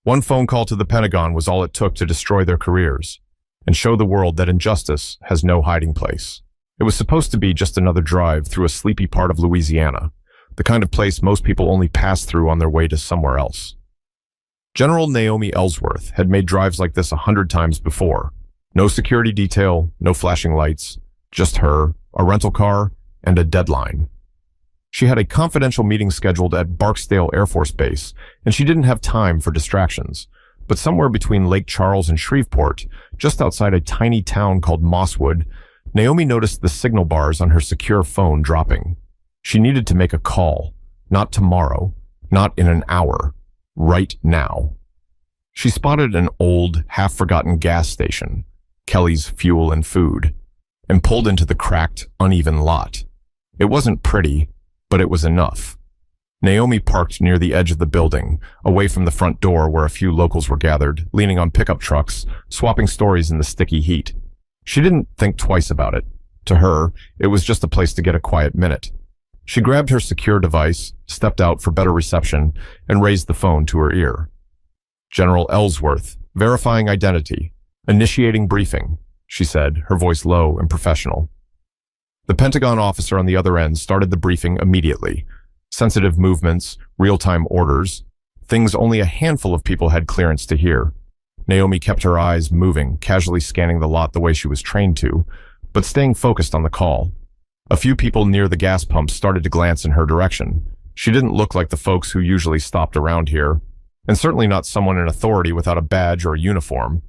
One phone call to the Pentagon was all it took to destroy their careers and show the world that injustice has no hiding place. It was supposed to be just another drive through a sleepy part of Louisiana, the kind of place most people only pass through on their way to somewhere else. General Naomi Ellsworth had made drives like this 100 times before. No security detail, no flashing lights, just her, a rental car, and a deadline. She had a confidential meeting scheduled at Barksdale Air Force Base, and she didn't have time for distractions. But somewhere between Lake Charles and Shreveport, just outside a tiny town called Mosswood, Naomi noticed the signal bars on her secure phone dropping. She needed to make a call, not tomorrow, not in an hour, right now. She spotted an old, half-forgotten gas station, Kelly's Fuel and Food, and pulled into the cracked, uneven lot. It wasn't pretty, but it was enough. Naomi parked near the edge of the building, away from the front door where a few locals were gathered, leaning on pickup trucks, swapping stories in the sticky heat. She didn't think twice about it. To her, it was just a place to get a quiet minute. She grabbed her secure device, stepped out for better reception, and raised the phone to her ear. General Ellsworth, verifying identity, initiating briefing, she said, her voice low and professional. The Pentagon officer on the other end started the briefing immediately. Sensitive movements, real-time orders, things only a handful of people had clearance to hear. Naomi kept her eyes moving, casually scanning the lot the way she was trained to, but staying focused on the call. A few people near the gas pump started to glance in her direction. She didn't look like the folks who usually stopped around here, and certainly not someone in authority without a badge or a uniform.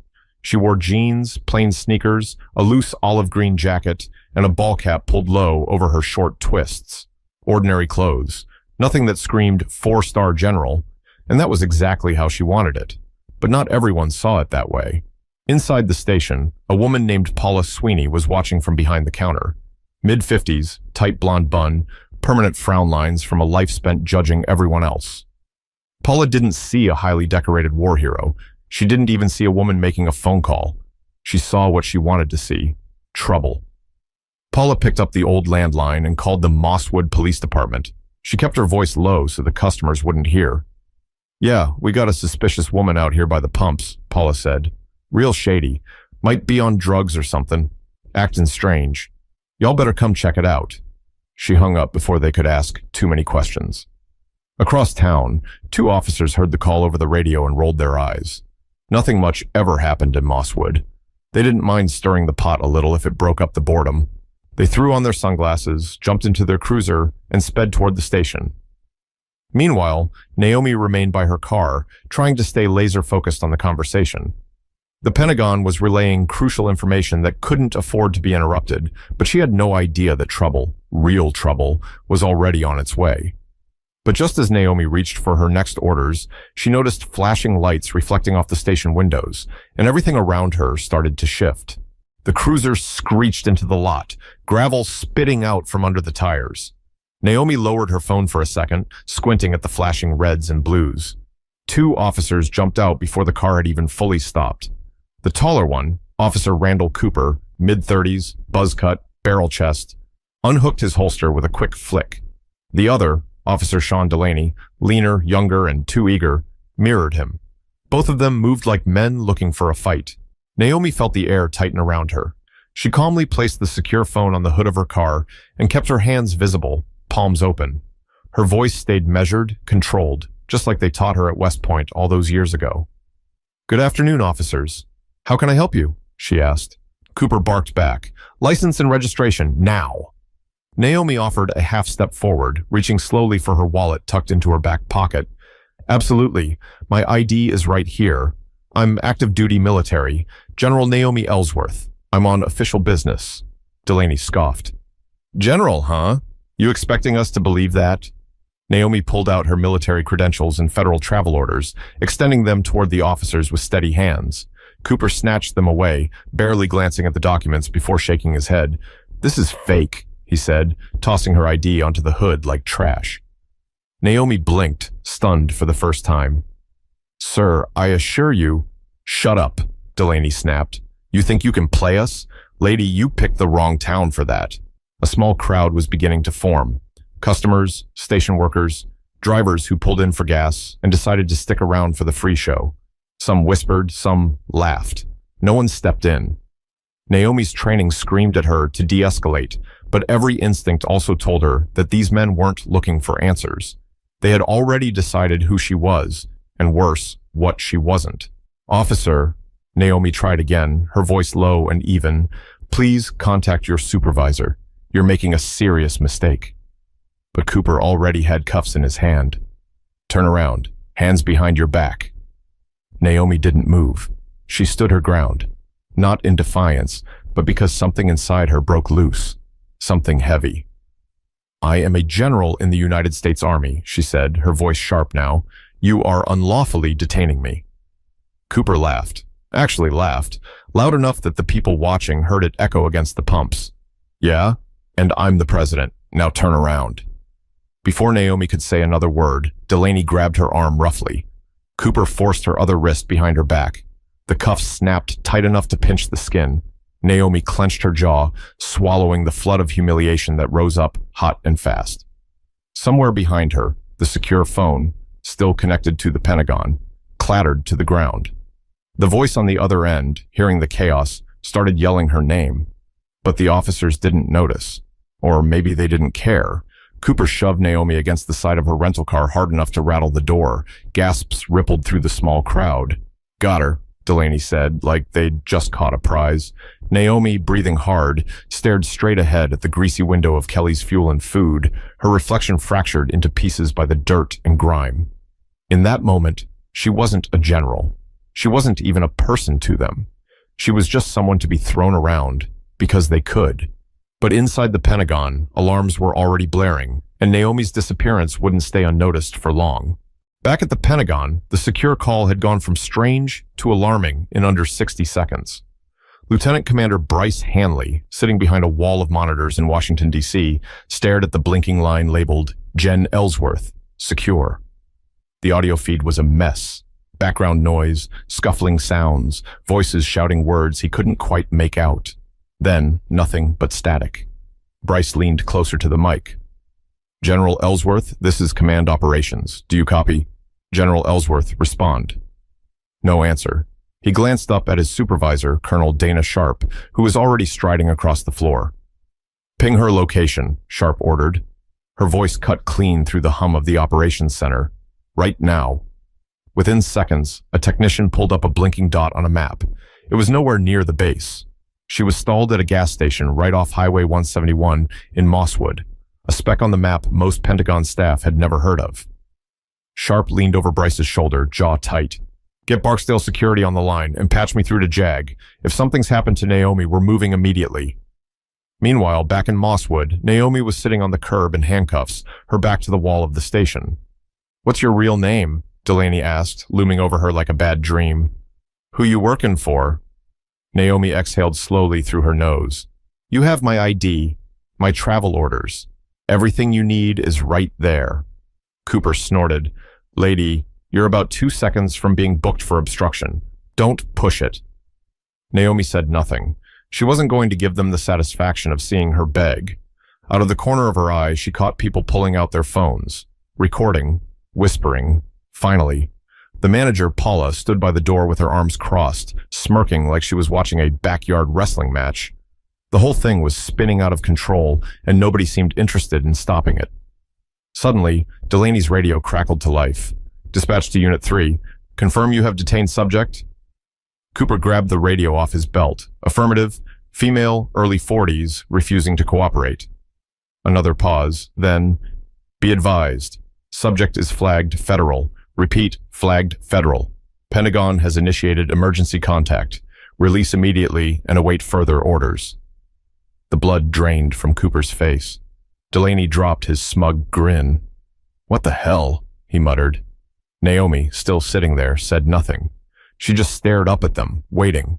She wore jeans, plain sneakers, a loose olive green jacket, and a ball cap pulled low over her short twists. Ordinary clothes. Nothing that screamed four-star general, and that was exactly how she wanted it. But not everyone saw it that way. Inside the station, a woman named Paula Sweeney was watching from behind the counter. Mid-50s, tight blonde bun, permanent frown lines from a life spent judging everyone else. Paula didn't see a highly decorated war hero. She didn't even see a woman making a phone call. She saw what she wanted to see. Trouble. Paula picked up the old landline and called the Mosswood Police Department. She kept her voice low so the customers wouldn't hear. "Yeah, we got a suspicious woman out here by the pumps," Paula said. "Real shady. Might be on drugs or something. Acting strange. Y'all better come check it out." She hung up before they could ask too many questions. Across town, two officers heard the call over the radio and rolled their eyes. Nothing much ever happened in Mosswood. They didn't mind stirring the pot a little if it broke up the boredom. They threw on their sunglasses, jumped into their cruiser, and sped toward the station. Meanwhile, Naomi remained by her car, trying to stay laser-focused on the conversation. The Pentagon was relaying crucial information that couldn't afford to be interrupted, but she had no idea that trouble, real trouble, was already on its way. But just as Naomi reached for her next orders, she noticed flashing lights reflecting off the station windows, and everything around her started to shift. The cruiser screeched into the lot, gravel spitting out from under the tires. Naomi lowered her phone for a second, squinting at the flashing reds and blues. Two officers jumped out before the car had even fully stopped. The taller one, Officer Randall Cooper, mid-30s, buzz cut, barrel chest, unhooked his holster with a quick flick. The other, Officer Sean Delaney, leaner, younger, and too eager, mirrored him. Both of them moved like men looking for a fight. Naomi felt the air tighten around her. She calmly placed the secure phone on the hood of her car and kept her hands visible, palms open. Her voice stayed measured, controlled, just like they taught her at West Point all those years ago. "Good afternoon, officers. How can I help you?" she asked. Cooper barked back. "License and registration, now." Naomi offered a half step forward, reaching slowly for her wallet tucked into her back pocket. "Absolutely. My ID is right here. I'm active duty military, General Naomi Ellsworth. I'm on official business." Delaney scoffed. "General, huh? You expecting us to believe that?" Naomi pulled out her military credentials and federal travel orders, extending them toward the officers with steady hands. Cooper snatched them away, barely glancing at the documents before shaking his head. "This is fake," he said, tossing her ID onto the hood like trash. Naomi blinked, stunned for the first time. "Sir, I assure you—" "Shut up," Delaney snapped. "You think you can play us? Lady, you picked the wrong town for that." A small crowd was beginning to form. Customers, station workers, drivers who pulled in for gas and decided to stick around for the free show. Some whispered, some laughed. No one stepped in. Naomi's training screamed at her to de-escalate, but every instinct also told her that these men weren't looking for answers. They had already decided who she was, and worse, what she wasn't. "Officer," Naomi tried again, her voice low and even, "please contact your supervisor. You're making a serious mistake." But Cooper already had cuffs in his hand. "Turn around, hands behind your back." Naomi didn't move. She stood her ground, not in defiance, but because something inside her broke loose, something heavy. "I am a general in the United States Army," she said, her voice sharp now. "You are unlawfully detaining me." Cooper laughed, actually laughed, loud enough that the people watching heard it echo against the pumps. "Yeah? And I'm the president. Now turn around." Before Naomi could say another word, Delaney grabbed her arm roughly. Cooper forced her other wrist behind her back. The cuffs snapped tight enough to pinch the skin. Naomi clenched her jaw, swallowing the flood of humiliation that rose up hot and fast. Somewhere behind her, the secure phone, still connected to the Pentagon, clattered to the ground. The voice on the other end, hearing the chaos, started yelling her name. But the officers didn't notice. Or maybe they didn't care. Cooper shoved Naomi against the side of her rental car hard enough to rattle the door. Gasps rippled through the small crowd. "Got her," Delaney said, like they'd just caught a prize. Naomi, breathing hard, stared straight ahead at the greasy window of Kelly's Fuel and Food, her reflection fractured into pieces by the dirt and grime. In that moment, she wasn't a general. She wasn't even a person to them. She was just someone to be thrown around, because they could. But inside the Pentagon, alarms were already blaring, and Naomi's disappearance wouldn't stay unnoticed for long. Back at the Pentagon, the secure call had gone from strange to alarming in under 60 seconds. Lieutenant Commander Bryce Hanley, sitting behind a wall of monitors in Washington, D.C., stared at the blinking line labeled Gen Ellsworth, secure. The audio feed was a mess. Background noise, scuffling sounds, voices shouting words he couldn't quite make out. Then, nothing but static. Bryce leaned closer to the mic. "General Ellsworth, this is Command Operations. Do you copy?" "General Ellsworth, respond." No answer. He glanced up at his supervisor, Colonel Dana Sharp, who was already striding across the floor. "Ping her location," Sharp ordered. Her voice cut clean through the hum of the operations center. "Right now." Within seconds, a technician pulled up a blinking dot on a map. It was nowhere near the base. She was stalled at a gas station right off Highway 171 in Mosswood, a speck on the map most Pentagon staff had never heard of. Sharp leaned over Bryce's shoulder, jaw tight. "Get Barksdale security on the line and patch me through to JAG. If something's happened to Naomi, we're moving immediately." Meanwhile, back in Mosswood, Naomi was sitting on the curb in handcuffs, her back to the wall of the station. "What's your real name?" Delaney asked, looming over her like a bad dream. "Who you working for?" Naomi exhaled slowly through her nose. "You have my ID, my travel orders. Everything you need is right there." Cooper snorted. "Lady, you're about 2 seconds from being booked for obstruction. Don't push it." Naomi said nothing. She wasn't going to give them the satisfaction of seeing her beg. Out of the corner of her eye, she caught people pulling out their phones, recording, whispering. Finally, the manager, Paula, stood by the door with her arms crossed, smirking like she was watching a backyard wrestling match. The whole thing was spinning out of control, and nobody seemed interested in stopping it. Suddenly, Delaney's radio crackled to life. "Dispatch to Unit 3. Confirm you have detained subject?" Cooper grabbed the radio off his belt. "Affirmative. Female, early 40s, refusing to cooperate." Another pause. Then, "Be advised. Subject is flagged federal. Repeat, flagged federal. Pentagon has initiated emergency contact. Release immediately and await further orders." The blood drained from Cooper's face. Delaney dropped his smug grin. "What the hell?" he muttered. Naomi, still sitting there, said nothing. She just stared up at them, waiting.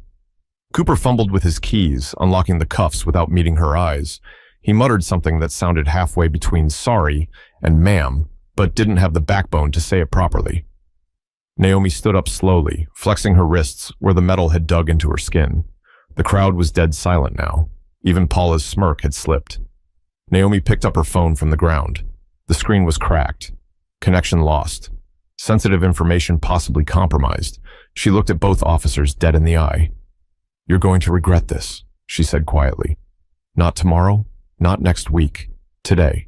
Cooper fumbled with his keys, unlocking the cuffs without meeting her eyes. He muttered something that sounded halfway between sorry and ma'am, but didn't have the backbone to say it properly. Naomi stood up slowly, flexing her wrists where the metal had dug into her skin. The crowd was dead silent now. Even Paula's smirk had slipped. Naomi picked up her phone from the ground. The screen was cracked. Connection lost. Sensitive information possibly compromised. She looked at both officers dead in the eye. "You're going to regret this," she said quietly. "Not tomorrow, not next week, today."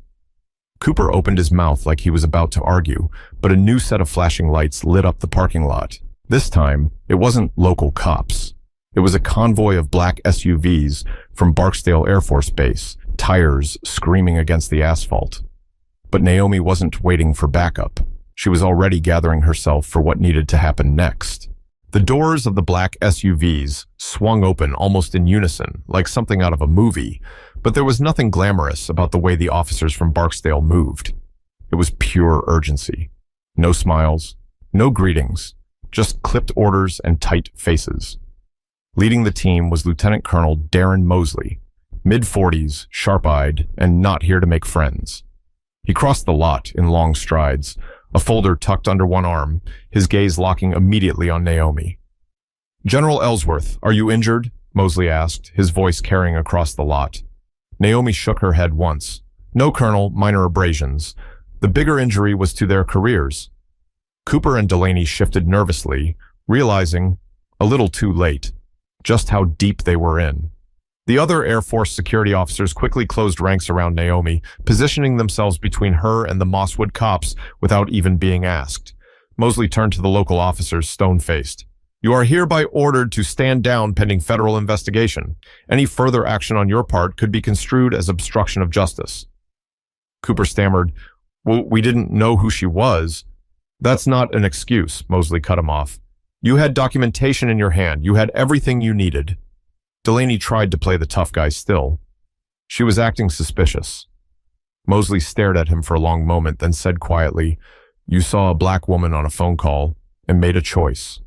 Cooper opened his mouth like he was about to argue, but a new set of flashing lights lit up the parking lot. This time, it wasn't local cops. It was a convoy of black SUVs from Barksdale Air Force Base, tires screaming against the asphalt. But Naomi wasn't waiting for backup. She was already gathering herself for what needed to happen next. The doors of the black SUVs swung open almost in unison, like something out of a movie, but there was nothing glamorous about the way the officers from Barksdale moved. It was pure urgency. No smiles, no greetings, just clipped orders and tight faces. Leading the team was Lieutenant Colonel Darren Mosley, mid-40s, sharp-eyed, and not here to make friends. He crossed the lot in long strides, a folder tucked under one arm, his gaze locking immediately on Naomi. "General Ellsworth, are you injured?" Mosley asked, his voice carrying across the lot. Naomi shook her head once. "No, Colonel, minor abrasions. The bigger injury was to their careers." Cooper and Delaney shifted nervously, realizing, a little too late, just how deep they were in. The other Air Force security officers quickly closed ranks around Naomi, positioning themselves between her and the Mosswood cops without even being asked. Mosley turned to the local officers, stone-faced. "You are hereby ordered to stand down pending federal investigation. Any further action on your part could be construed as obstruction of justice." Cooper stammered, "Well, we didn't know who she was." "That's not an excuse," Mosley cut him off. "You had documentation in your hand. You had everything you needed." Delaney tried to play the tough guy still. She was acting suspicious. Mosley stared at him for a long moment, then said quietly, "You saw a black woman on a phone call and made a choice.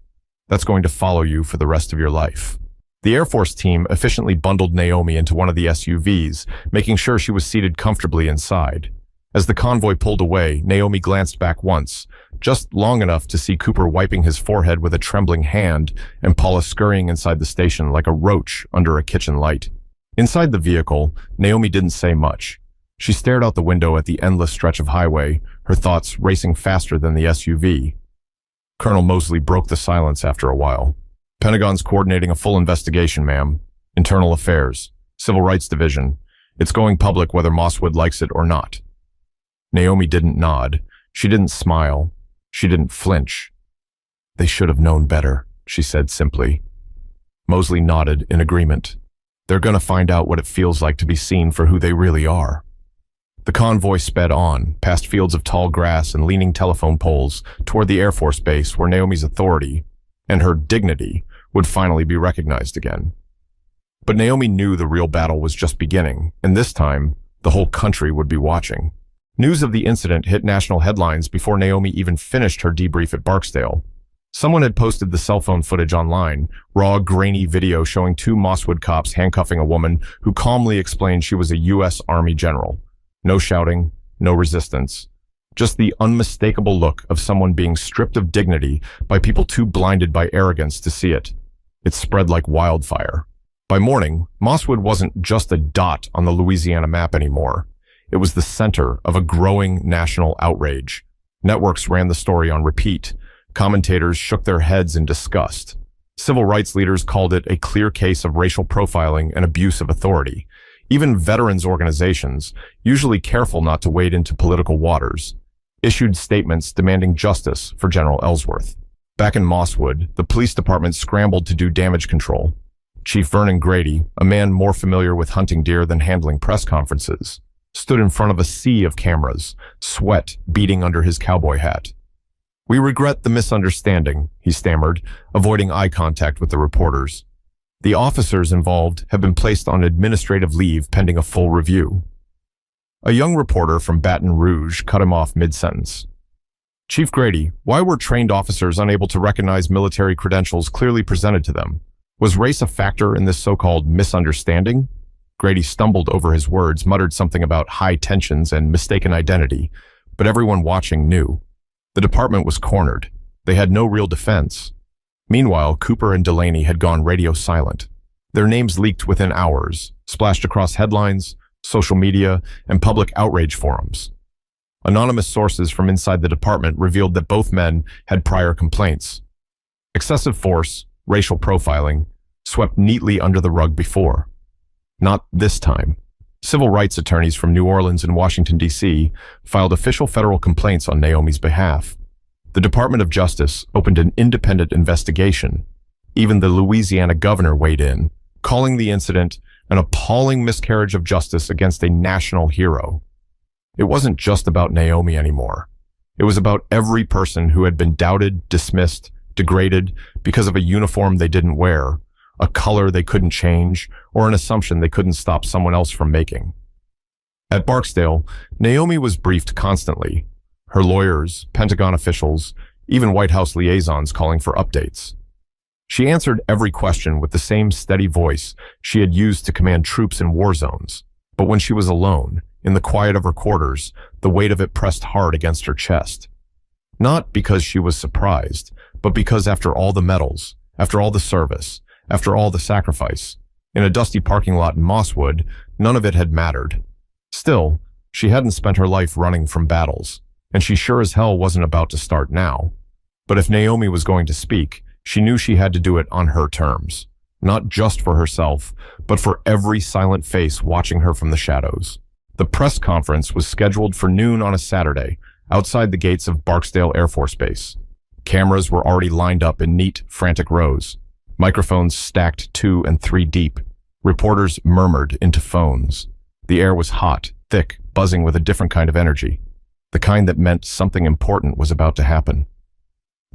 That's going to follow you for the rest of your life." The Air Force team efficiently bundled Naomi into one of the SUVs, making sure she was seated comfortably inside. As the convoy pulled away, Naomi glanced back once, just long enough to see Cooper wiping his forehead with a trembling hand and Paula scurrying inside the station like a roach under a kitchen light. Inside the vehicle, Naomi didn't say much. She stared out the window at the endless stretch of highway, her thoughts racing faster than the SUV. Colonel Mosley broke the silence after a while. "Pentagon's coordinating a full investigation, ma'am. Internal Affairs, Civil Rights Division. It's going public whether Mosswood likes it or not." Naomi didn't nod. She didn't smile. She didn't flinch. "They should have known better," she said simply. Mosley nodded in agreement. "They're going to find out what it feels like to be seen for who they really are." The convoy sped on, past fields of tall grass and leaning telephone poles, toward the Air Force Base where Naomi's authority, and her dignity, would finally be recognized again. But Naomi knew the real battle was just beginning, and this time, the whole country would be watching. News of the incident hit national headlines before Naomi even finished her debrief at Barksdale. Someone had posted the cell phone footage online, raw, grainy video showing two Mosswood cops handcuffing a woman who calmly explained she was a U.S. Army general. No shouting, no resistance. Just the unmistakable look of someone being stripped of dignity by people too blinded by arrogance to see it. It spread like wildfire. By morning, Mosswood wasn't just a dot on the Louisiana map anymore. It was the center of a growing national outrage. Networks ran the story on repeat. Commentators shook their heads in disgust. Civil rights leaders called it a clear case of racial profiling and abuse of authority. Even veterans organizations, usually careful not to wade into political waters, issued statements demanding justice for General Ellsworth. Back in Mosswood, the police department scrambled to do damage control. Chief Vernon Grady, a man more familiar with hunting deer than handling press conferences, stood in front of a sea of cameras, sweat beading under his cowboy hat. "We regret the misunderstanding," he stammered, avoiding eye contact with the reporters. "The officers involved have been placed on administrative leave pending a full review." A young reporter from Baton Rouge cut him off mid-sentence. "Chief Grady, why were trained officers unable to recognize military credentials clearly presented to them? Was race a factor in this so-called misunderstanding?" Grady stumbled over his words, muttered something about high tensions and mistaken identity, but everyone watching knew. The department was cornered. They had no real defense. Meanwhile, Cooper and Delaney had gone radio silent. Their names leaked within hours, splashed across headlines, social media, and public outrage forums. Anonymous sources from inside the department revealed that both men had prior complaints. Excessive force, racial profiling, swept neatly under the rug before. Not this time. Civil rights attorneys from New Orleans and Washington, D.C. filed official federal complaints on Naomi's behalf. The Department of Justice opened an independent investigation. Even the Louisiana governor weighed in, calling the incident an appalling miscarriage of justice against a national hero. It wasn't just about Naomi anymore. It was about every person who had been doubted, dismissed, degraded because of a uniform they didn't wear, a color they couldn't change, or an assumption they couldn't stop someone else from making. At Barksdale, Naomi was briefed constantly. Her lawyers, Pentagon officials, even White House liaisons calling for updates. She answered every question with the same steady voice she had used to command troops in war zones. But when she was alone, in the quiet of her quarters, the weight of it pressed hard against her chest. Not because she was surprised, but because after all the medals, after all the service, after all the sacrifice, in a dusty parking lot in Mosswood, none of it had mattered. Still, she hadn't spent her life running from battles, and she sure as hell wasn't about to start now. But if Naomi was going to speak, she knew she had to do it on her terms, not just for herself, but for every silent face watching her from the shadows. The press conference was scheduled for noon on a Saturday, outside the gates of Barksdale Air Force Base. Cameras were already lined up in neat, frantic rows. Microphones stacked 2 and 3 deep. Reporters murmured into phones. The air was hot, thick, buzzing with a different kind of energy. The kind that meant something important was about to happen.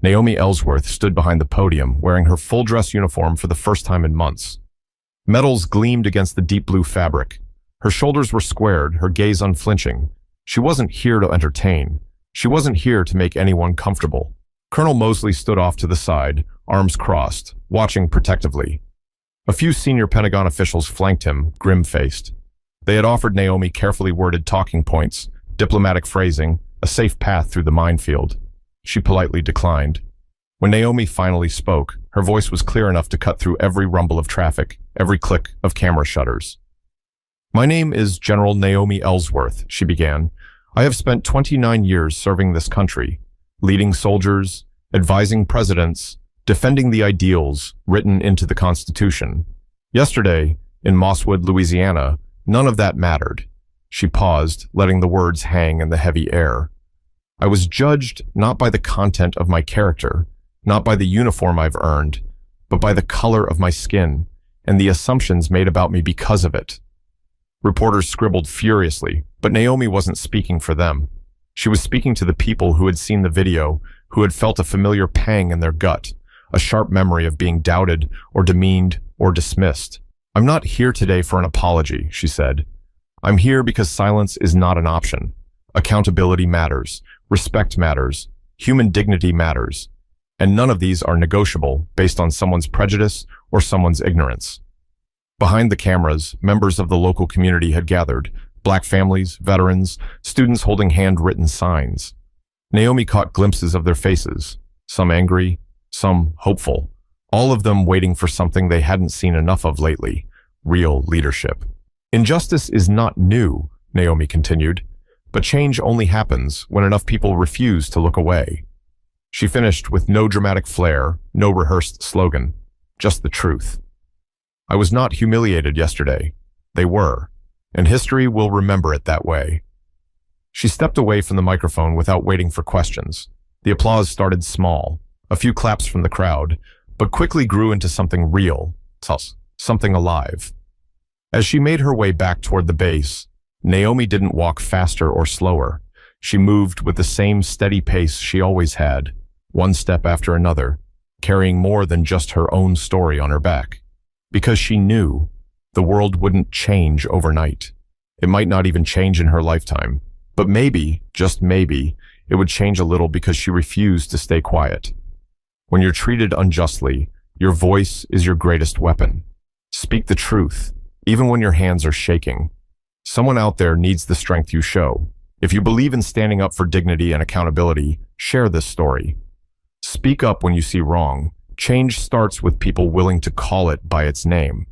Naomi Ellsworth stood behind the podium, wearing her full dress uniform for the first time in months. Medals gleamed against the deep blue fabric. Her shoulders were squared, her gaze unflinching. She wasn't here to entertain. She wasn't here to make anyone comfortable. Colonel Mosley stood off to the side, arms crossed, watching protectively. A few senior Pentagon officials flanked him, grim-faced. They had offered Naomi carefully worded talking points, diplomatic phrasing, a safe path through the minefield. She politely declined. When Naomi finally spoke, her voice was clear enough to cut through every rumble of traffic, every click of camera shutters. "My name is General Naomi Ellsworth," she began. "I have spent 29 years serving this country, leading soldiers, advising presidents, defending the ideals written into the Constitution. Yesterday, in Mosswood, Louisiana, none of that mattered." She paused, letting the words hang in the heavy air. "I was judged not by the content of my character, not by the uniform I've earned, but by the color of my skin and the assumptions made about me because of it." Reporters scribbled furiously, but Naomi wasn't speaking for them. She was speaking to the people who had seen the video, who had felt a familiar pang in their gut, a sharp memory of being doubted or demeaned or dismissed. "I'm not here today for an apology," she said. "I'm here because silence is not an option. Accountability matters, respect matters, human dignity matters, and none of these are negotiable based on someone's prejudice or someone's ignorance." Behind the cameras, members of the local community had gathered, Black families, veterans, students holding handwritten signs. Naomi caught glimpses of their faces, some angry, some hopeful, all of them waiting for something they hadn't seen enough of lately: real leadership. "Injustice is not new," Naomi continued, "but change only happens when enough people refuse to look away." She finished with no dramatic flair, no rehearsed slogan, just the truth. "I was not humiliated yesterday. They were, and history will remember it that way." She stepped away from the microphone without waiting for questions. The applause started small, a few claps from the crowd, but quickly grew into something real, something alive. As she made her way back toward the base, Naomi didn't walk faster or slower. She moved with the same steady pace she always had, one step after another, carrying more than just her own story on her back. Because she knew the world wouldn't change overnight. It might not even change in her lifetime, but maybe, just maybe, it would change a little because she refused to stay quiet. When you're treated unjustly, your voice is your greatest weapon. Speak the truth, even when your hands are shaking. Someone out there needs the strength you show. If you believe in standing up for dignity and accountability, share this story. Speak up when you see wrong. Change starts with people willing to call it by its name.